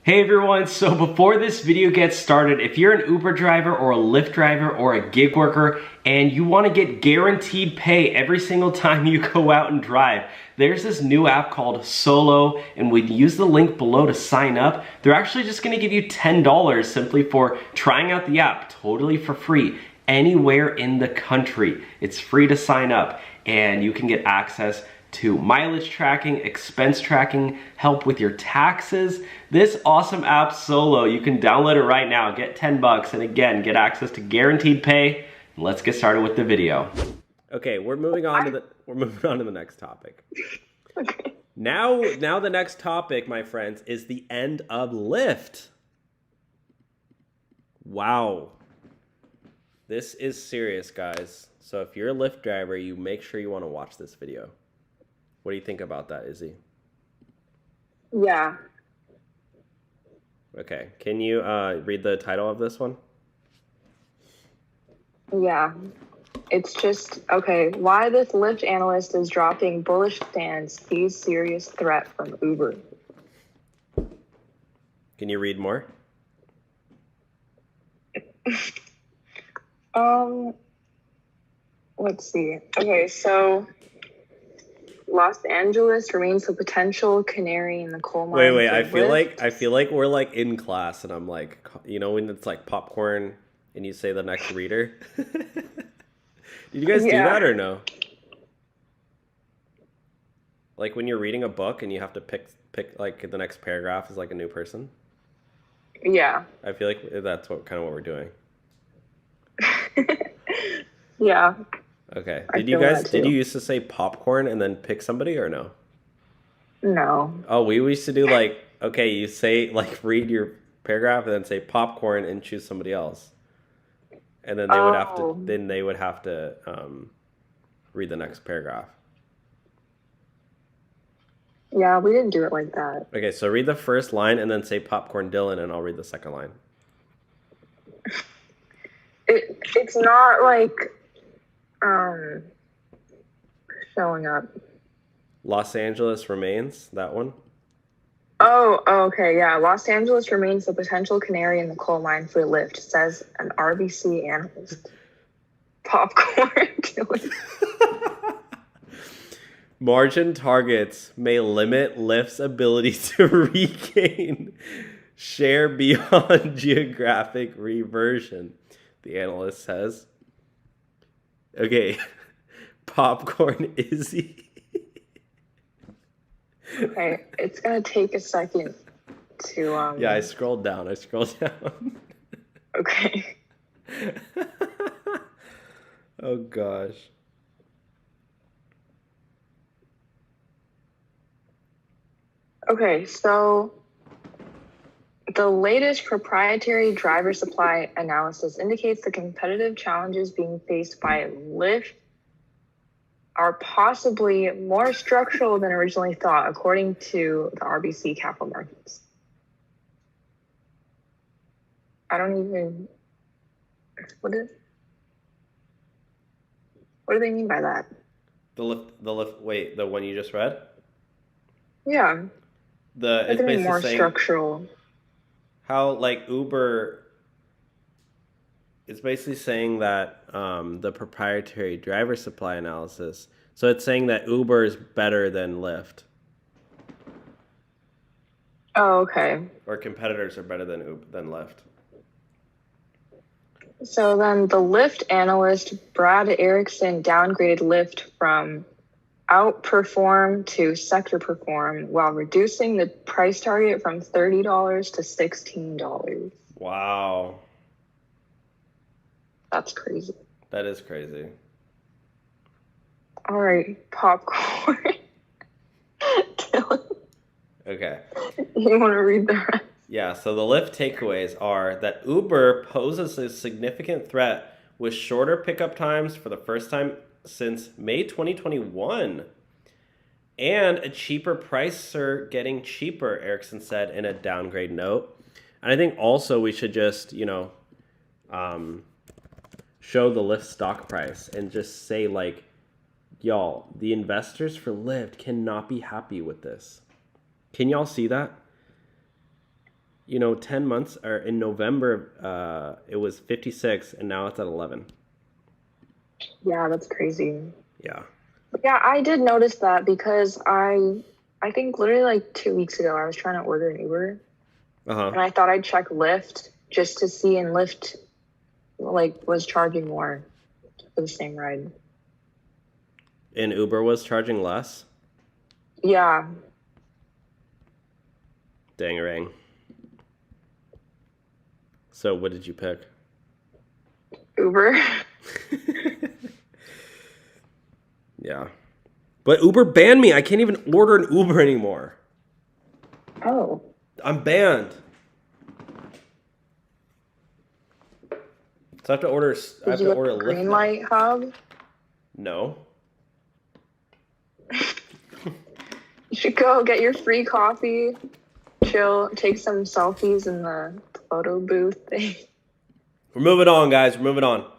Hey everyone, so before this video gets started, if you're an Uber driver or a Lyft driver or a gig worker and you want to get guaranteed pay every single time you go out and drive, there's this new app called Solo, and when you use the link below to sign up, they're actually just going to give you $10 simply for trying out the app, totally for free, anywhere in the country. It's free to sign up, and you can get access to mileage tracking, expense tracking, help with your taxes. This awesome app Solo, you can download it right now, get 10 bucks, and again, get access to guaranteed pay. Let's get started with the video. Okay, we're moving on to the next topic. Okay. Now the next topic, my friends, is the end of Lyft. Wow. This is serious, guys. So if you're a Lyft driver, you make sure you want to watch this video. What do you think about that, Izzy? Yeah. Okay, can you read the title of this one? Yeah. It's just, okay, why this Lyft analyst is dropping bullish stance, sees serious threat from Uber. Can you read more? Let's see. Okay, so Los Angeles remains the potential canary in the coal mine. Wait, I feel like we're like in class and I'm like, you know, when it's like popcorn and you say the next reader. Did you guys do that or no? Like when you're reading a book and you have to pick like the next paragraph is like a new person? Yeah. I feel like that's what we're doing. Yeah. Okay. Did you used to say popcorn and then pick somebody or no? No. Oh, we used to do like, okay, you say like read your paragraph and then say popcorn and choose somebody else. And then they would have to read the next paragraph. Yeah, we didn't do it like that. Okay, so read the first line and then say popcorn Dylan and I'll read the second line. It's not like showing up. Los Angeles remains, that one? Oh, okay, yeah. Los Angeles remains the potential canary in the coal mine for Lyft, says an RBC analyst. Popcorn. Margin targets may limit Lyft's ability to regain share beyond geographic reversion, the analyst says. Okay, popcorn Izzy. Okay, it's gonna take a second to Yeah, I scrolled down. Okay. Oh gosh. Okay, so the latest proprietary driver supply analysis indicates the competitive challenges being faced by Lyft are possibly more structural than originally thought, according to the RBC Capital Markets. I don't even... What do they mean by that? The Lyft, wait, the one you just read? Yeah. It's basically more saying structural. How, like, Uber... It's basically saying that the proprietary driver supply analysis. So it's saying that Uber is better than Lyft. Oh, okay. Or competitors are better than Lyft. So then the Lyft analyst, Brad Erickson, downgraded Lyft from outperform to sector perform while reducing the price target from $30 to $16. Wow. That's crazy. That is crazy. All right, popcorn. Dylan. Okay. You want to read the rest? Yeah, so the Lyft takeaways are that Uber poses a significant threat with shorter pickup times for the first time since May 2021. And a cheaper pricer getting cheaper, Erickson said in a downgrade note. And I think also we should just, show the Lyft stock price and just say, like, y'all, the investors for Lyft cannot be happy with this. Can y'all see that? You know, 10 months, or in November, it was 56, and now it's at 11. Yeah, that's crazy. Yeah. But yeah, I did notice that because I think literally like 2 weeks ago, I was trying to order an Uber. And I thought I'd check Lyft just to see, and Lyft like was charging more for the same ride. And Uber was charging less? Yeah. Dang-a-rang. So what did you pick? Uber. Yeah. But Uber banned me. I can't even order an Uber anymore. Oh. I'm banned. So I have to order. I have to order Lyft. Green light hub. No. You should go get your free coffee, chill, take some selfies in the photo booth thing. We're moving on, guys. We're moving on.